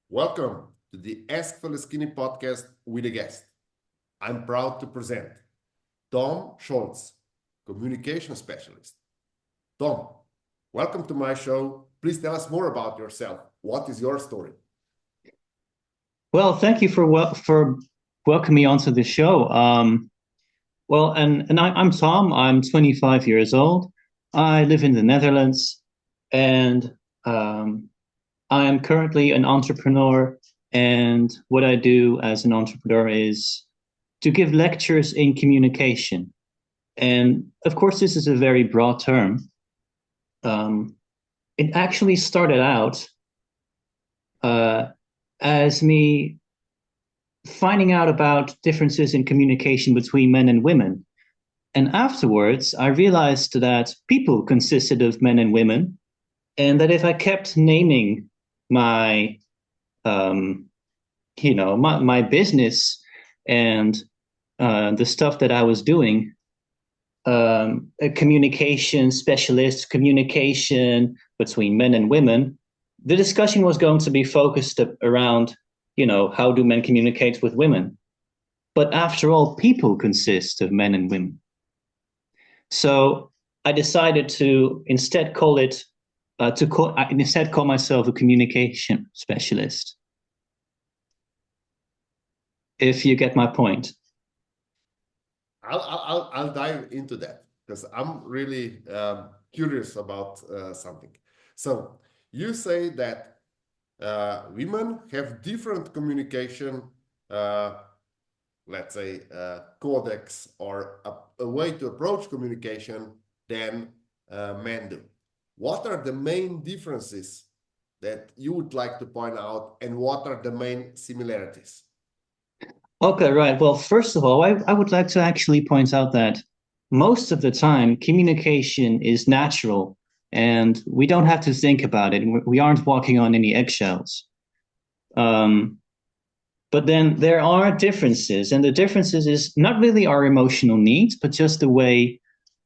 Welcome to the Ask Faleskini podcast with a guest. I'm proud to present Tom Scholtz, communication specialist. Tom, welcome to my show. Please tell us more about yourself. What is your story? Well, thank you for welcoming me onto the show. I'm Tom. I'm 25 years old. I live in the Netherlands, and I am currently an entrepreneur. And what I do as an entrepreneur is to give lectures in communication. And of course, this is a very broad term. It actually started out uh, as me finding out about differences in communication between men and women. And afterwards, I realized that people consisted of men and women, and that if I kept naming my, um, my business and the stuff that I was doing, a communication specialist, communication between men and women, the discussion was going to be focused around, how do men communicate with women? But after all, people consist of men and women. So I decided to instead call myself a communication specialist. If you get my point. I'll dive into that because I'm really curious about something. So you say that women have different communication, uh, let's say, codex or a way to approach communication than men do. What are the main differences that you would like to point out, and what are the main similarities? Okay, right. Well, first of all, I would like to actually point out that most of the time communication is natural and we don't have to think about it. We aren't walking on any eggshells. Um, but then there are differences, and the differences is not really our emotional needs, but just the way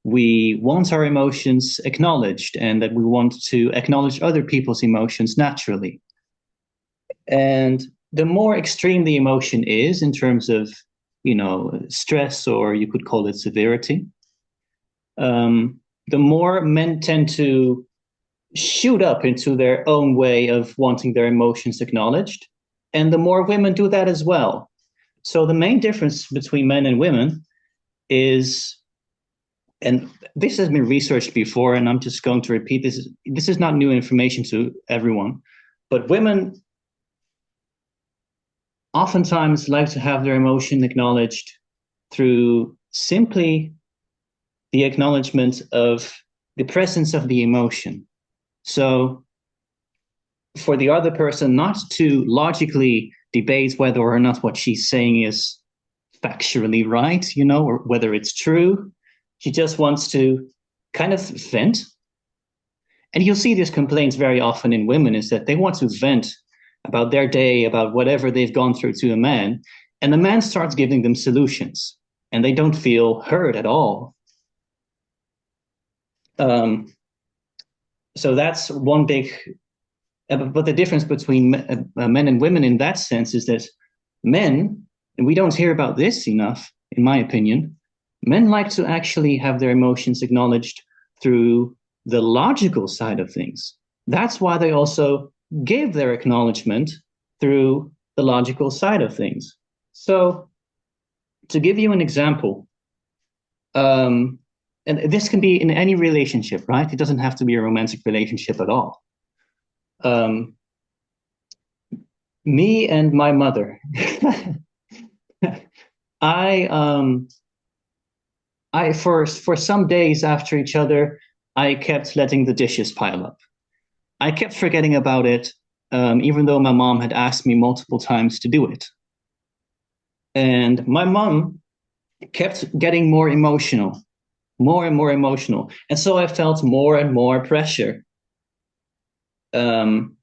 we want our emotions acknowledged and that we want to acknowledge other people's emotions naturally. And the more extreme the emotion is in terms of, stress, or you could call it severity, the more men tend to shoot up into their own way of wanting their emotions acknowledged. And the more women do that as well. So the main difference between men and women is, and this has been researched before, and I'm just going to repeat this. This is not new information to everyone, but women oftentimes like to have their emotion acknowledged through simply the acknowledgement of the presence of the emotion. So for the other person not to logically debate whether or not what she's saying is factually right, or whether it's true. She just wants to kind of vent. And you'll see these complaints very often in women, is that they want to vent about their day, about whatever they've gone through to a man, and the man starts giving them solutions, and they don't feel heard at all. Um, so that's one big. But the difference between men and women in that sense is that men, and we don't hear about this enough, in my opinion, men like to actually have their emotions acknowledged through the logical side of things. That's why they also give their acknowledgement through the logical side of things. So, to give you an example, and this can be in any relationship, right? It doesn't have to be a romantic relationship at all. Um, Me and my mother, I for some days after each other, I kept letting the dishes pile up. I kept forgetting about it, even though my mom had asked me multiple times to do it. And my mom kept getting more emotional, more and more emotional. And so I felt more and more pressure. Um,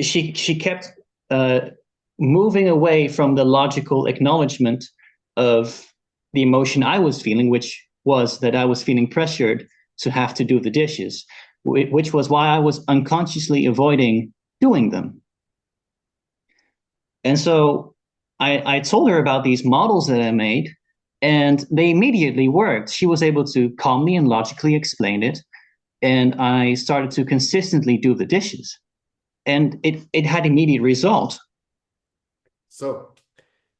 she kept uh, moving away from the logical acknowledgement of the emotion I was feeling, which was that I was feeling pressured to have to do the dishes, which was why I was unconsciously avoiding doing them. And so I told her about these models that I made, and they immediately worked. She was able to calmly and logically explain it, and I started to consistently do the dishes, and it had immediate result. So,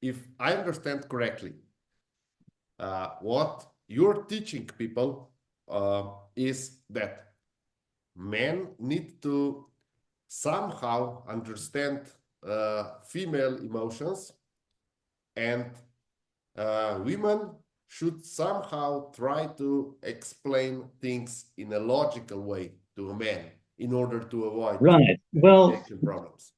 if I understand correctly, what you're teaching people is that men need to somehow understand female emotions, and women should somehow try to explain things in a logical way to a man in order to avoid Right. Well, communication problems.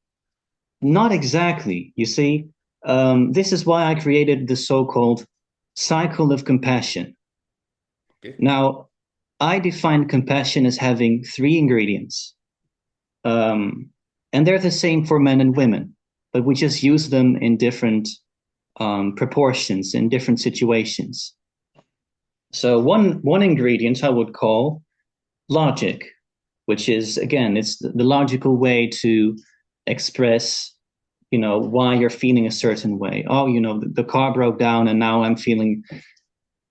not exactly. You see, this is why I created the so-called cycle of compassion. Okay. Now, I define compassion as having three ingredients. Um, and they're the same for men and women, but we just use them in different proportions, in different situations. So one ingredient I would call logic, which is, again, it's the logical way to express, why you're feeling a certain way. Oh, the car broke down and now I'm feeling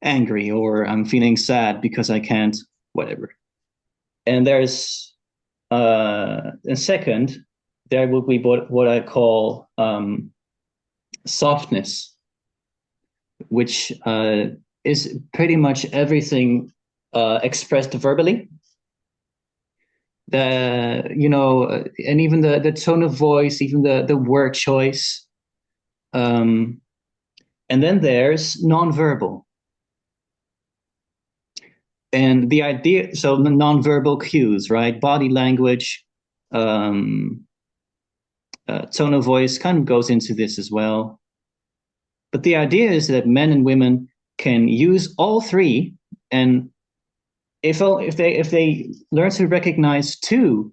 angry, or I'm feeling sad because I can't, whatever. And there's a second, there would be what I call softness, which is pretty much everything expressed verbally. And even the tone of voice, even the word choice. And then there's nonverbal. And the idea, so the nonverbal cues, right? Body language, um, tone of voice kind of goes into this as well. But the idea is that men and women can use all three, and if they learn to recognize two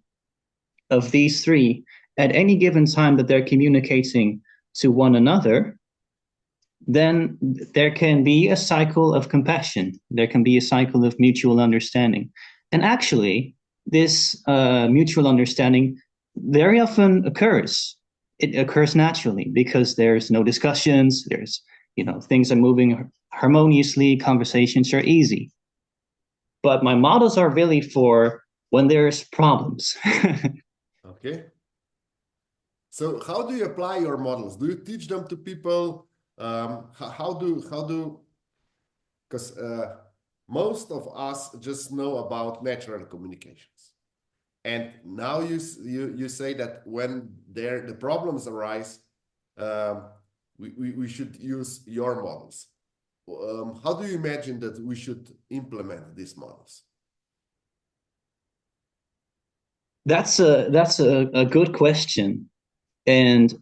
of these three at any given time that they're communicating to one another, then there can be a cycle of compassion. There can be a cycle of mutual understanding. And actually, this mutual understanding very often occurs. It occurs naturally because there's no discussions, things are moving harmoniously, conversations are easy. But my models are really for when there's problems. Okay. So how do you apply your models? Do you teach them to people? How do because most of us just know about natural communications, and now you say that when the problems arise, um, we should use your models. How do you imagine that we should implement these models? That's a good question. And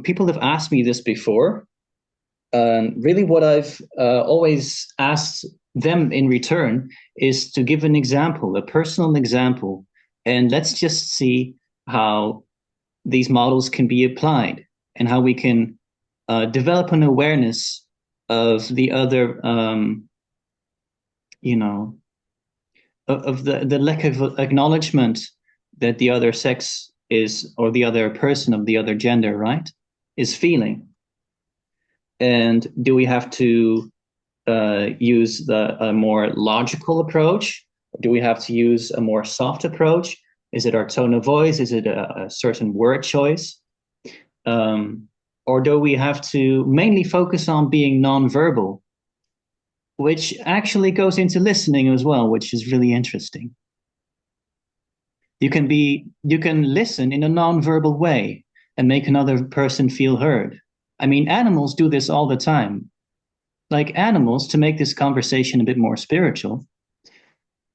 people have asked me this before. Really, what I've always asked them in return is to give an example, a personal example, and let's just see how these models can be applied and how we can develop an awareness of the other, you know, of the lack of acknowledgement that the other sex is, or the other person of the other gender, right, is feeling. And do we have to use a more logical approach? Do we have to use a more soft approach? Is it our tone of voice? Is it a certain word choice? Or do we have to mainly focus on being nonverbal, which actually goes into listening as well, which is really interesting. You can listen in a nonverbal way and make another person feel heard. I mean, animals do this all the time. Like animals, to make this conversation a bit more spiritual,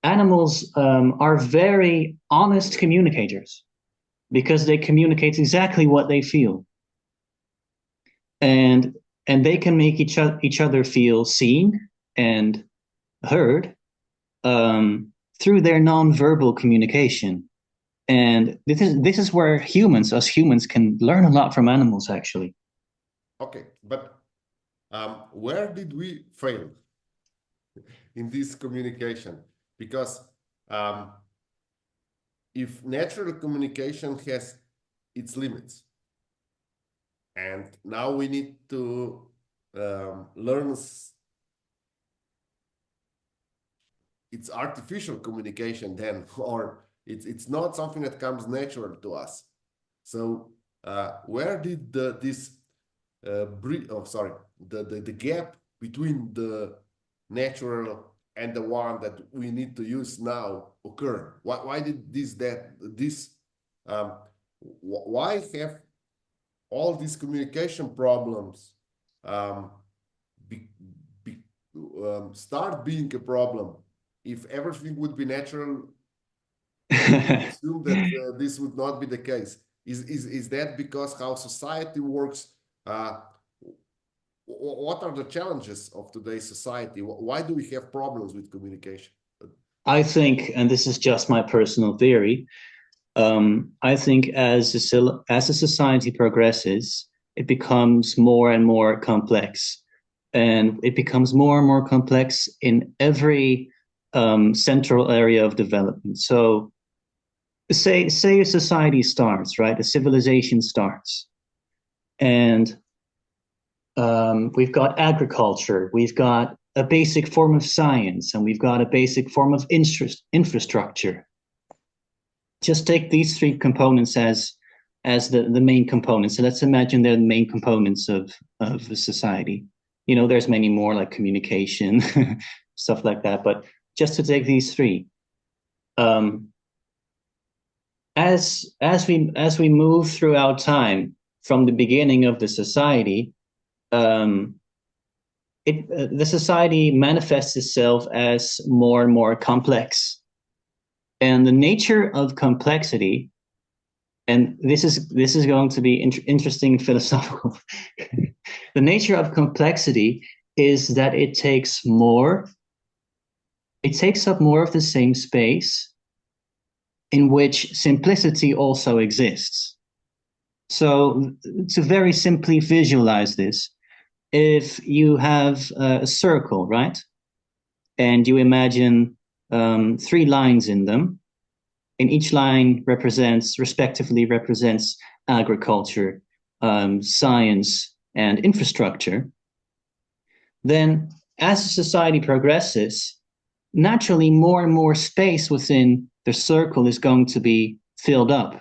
animals are very honest communicators because they communicate exactly what they feel, and they can make each other feel seen and heard through their nonverbal communication. And this is where us humans, can learn a lot from animals, actually. Okay, but where did we fail in this communication? Because um, if natural communication has its limits, and now we need to learn. It's artificial communication then, or it's not something that comes natural to us. So where did this the gap between the natural and the one that we need to use now occur? Why did why have all these communication problems um, be, be, start being a problem? If everything would be natural, we would assume that this would not be the case. Is that because how society works? What are the challenges of today's society? Why do we have problems with communication? I think, and this is just my personal theory, I think as a society progresses, it becomes more and more complex, and it becomes more and more complex in every central area of development. So, say a society starts, right? A civilization starts, and we've got agriculture, we've got a basic form of science, and we've got a basic form of infrastructure. Just take these three components as the main components. So let's imagine they're the main components of a society. You know, there's many more like communication, stuff like that. But just to take these three, um, as we move throughout time from the beginning of the society, um, the society manifests itself as more and more complex, and the nature of complexity, and this is going to be interesting and philosophical. The nature of complexity is that it takes up more of the same space in which simplicity also exists. So to very simply visualize this, if you have a circle, right, and you imagine three lines in them, and each line respectively represents agriculture, science, and infrastructure, then as society progresses, naturally more and more space within the circle is going to be filled up.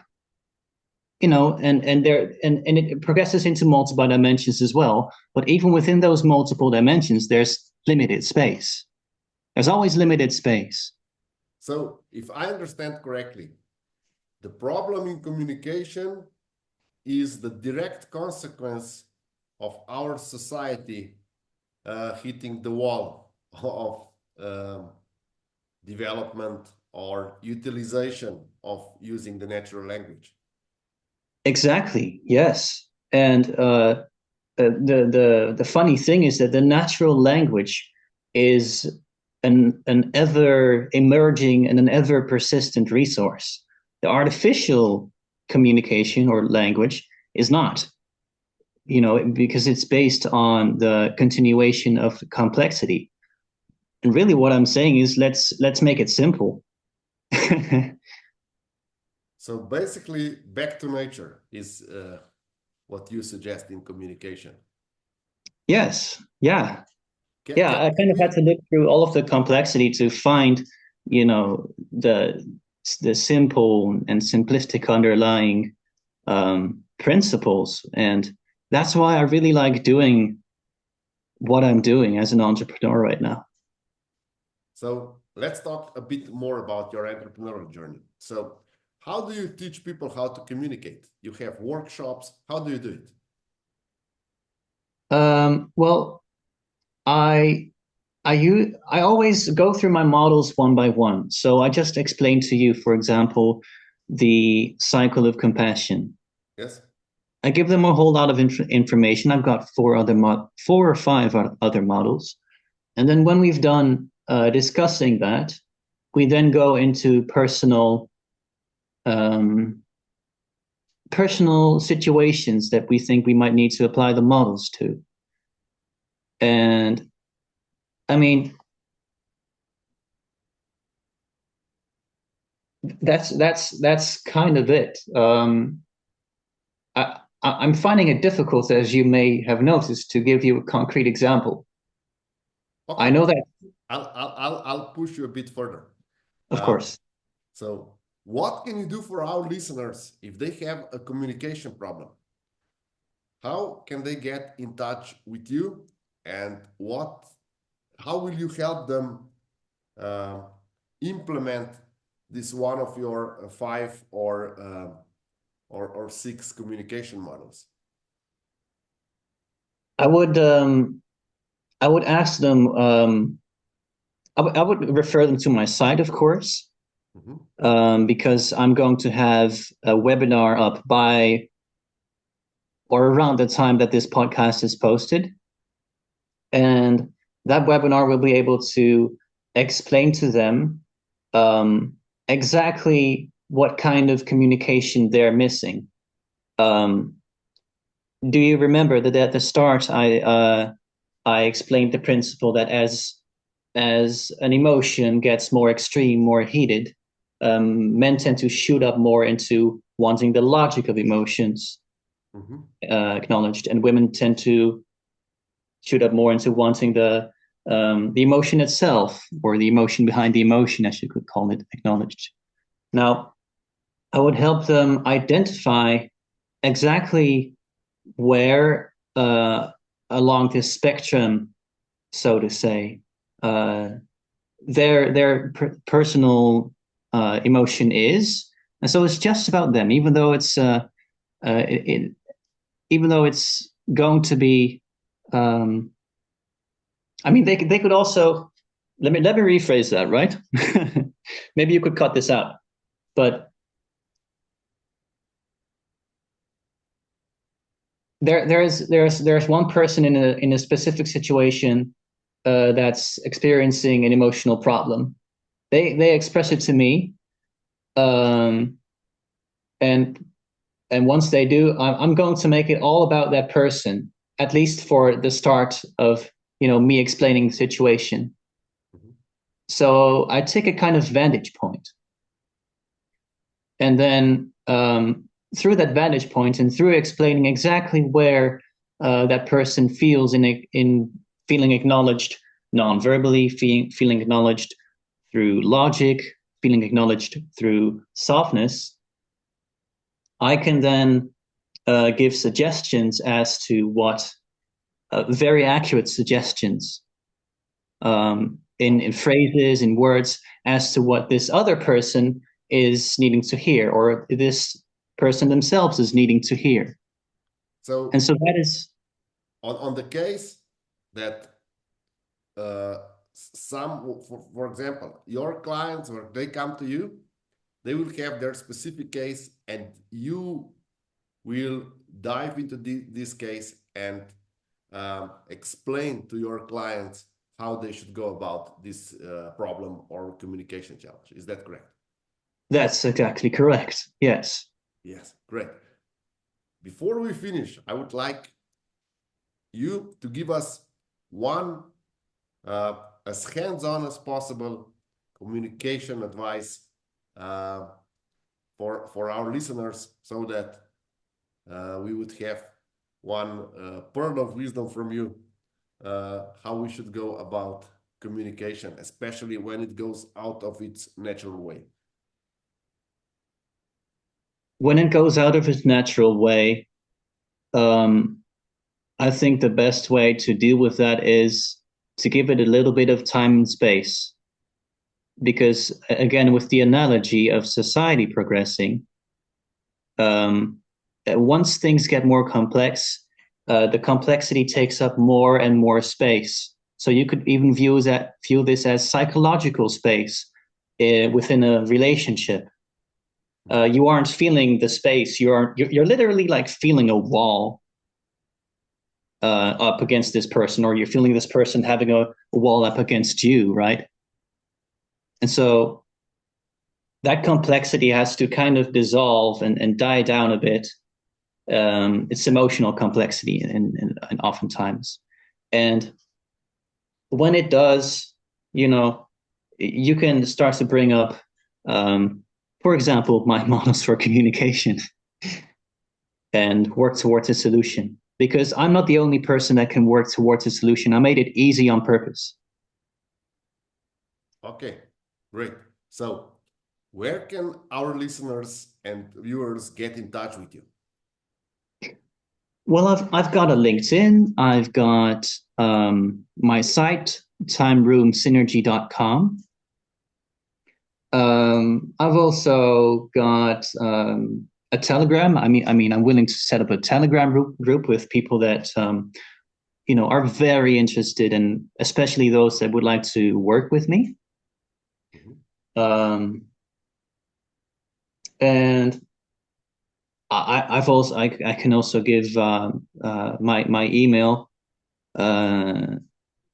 You know, and it progresses into multiple dimensions as well. But even within those multiple dimensions, there's limited space. There's always limited space. So if I understand correctly, the problem in communication is the direct consequence of our society hitting the wall of development or utilization of using the natural language. Exactly. Yes. And the funny thing is that the natural language is an ever emerging and an ever persistent resource. The artificial communication or language is not, you know, because it's based on the continuation of complexity. And really what I'm saying is let's make it simple. So basically, back to nature is what you suggest in communication. Yes. Yeah. Can, Yeah, can I kind of had to look through all of the complexity to find, you know, the simple and simplistic underlying principles, and that's why I really like doing what I'm doing as an entrepreneur right now. So let's talk a bit more about your entrepreneurial journey. So how do you teach people how to communicate? You have workshops. How do you do it? Well, I I always go through my models one by one. So I just explained to you, for example, the cycle of compassion. Yes. I give them a whole lot of information. I've got four or five other models, and then when we've done discussing that, we then go into um, personal situations that we think we might need to apply the models to. And I mean, that's kind of it. I'm finding it difficult, as you may have noticed, to give you a concrete example. I Okay, know that, I'll push you a bit further. of Uh, course. so what can you do for our listeners if they have a communication problem? How can they get in touch with you, and how will you help them uh, implement this one of your five or six communication models? I would I would ask them. I would refer them to my site, of course, Mhm. because I'm going to have a webinar up by or around the time that this podcast is posted, and that webinar will be able to explain to them um, exactly what kind of communication they're missing. Um, do you remember that at the start I explained the principle that as an emotion gets more extreme, more heated, men tend to shoot up more into wanting the logic of emotions Mhm. acknowledged, and women tend to shoot up more into wanting the emotion itself, or the emotion behind the emotion, as you could call it, acknowledged. Now, I would help them identify exactly where along this spectrum, so to say, uh, their personal emotion is, and so it's just about them. It, even though it's going to be, um, I mean, they could also let me rephrase that, right? Maybe you could cut this out, but there's one person in a specific situation that's experiencing an emotional problem. They express it to me, um, and and once they do, I'm going to make it all about that person, at least for the start of me explaining the situation. Mhm. So I take a kind of vantage point, and then through that vantage point and through explaining exactly where that person feels in feeling acknowledged non-verbally, feeling acknowledged through logic, feeling acknowledged through softness, I can then give suggestions as to what very accurate suggestions in phrases, in words, as to what this other person is needing to hear, or this person themselves is needing to hear. And So so that is, on the case that uh, for example, your clients, or they come to you, they will have their specific case, and you will dive into this case and explain to your clients how they should go about this problem or communication challenge. Is that correct? that's exactly correct. Yes. Yes, great. Before we finish, I would like you to give us one uh, as hands-on as possible communication advice uh, for our listeners, so that we would have one pearl of wisdom from you, how we should go about communication, especially when it goes out of its natural way. When it goes out of its natural way, um, I think the best way to deal with that is to give it a little bit of time and space. Because, again, with the analogy of society progressing, um, once things get more complex, the complexity takes up more and more space. So you could even view this as psychological space within a relationship. You aren't feeling the space. You're literally like feeling a wall up against this person, or you're feeling this person having a wall up against you, right? And so that complexity has to kind of dissolve and die down a bit. It's emotional complexity, and oftentimes, and when it does, you know, you can start to bring up, um, for example, my models for communication, and work towards a solution. Because I'm not the only person that can work towards a solution. I made it easy on purpose. Okay, great. So where can our listeners and viewers get in touch with you? Well, I've got a LinkedIn. I've got my site, timeroomsynergy.com. I've also got a Telegram. I'm willing to set up a Telegram group with people that are very interested, and especially those that would like to work with me. Mm-hmm. And I can also give my email, but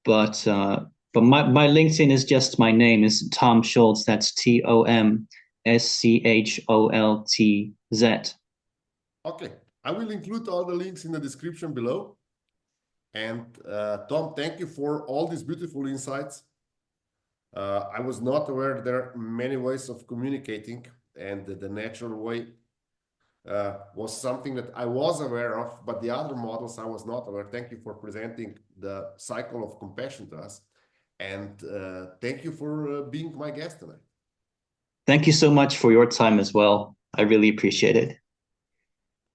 my LinkedIn is just my name is Tom Scholtz. That's TomScholtz. Okay, I will include all the links in the description below. And Tom, thank you for all these beautiful insights. I was not aware there are many ways of communicating, and the natural way was something that I was aware of, but the other models I was not aware. Thank you for presenting the cycle of compassion to us. And thank you for being my guest tonight. Thank you so much for your time as well. I really appreciate it.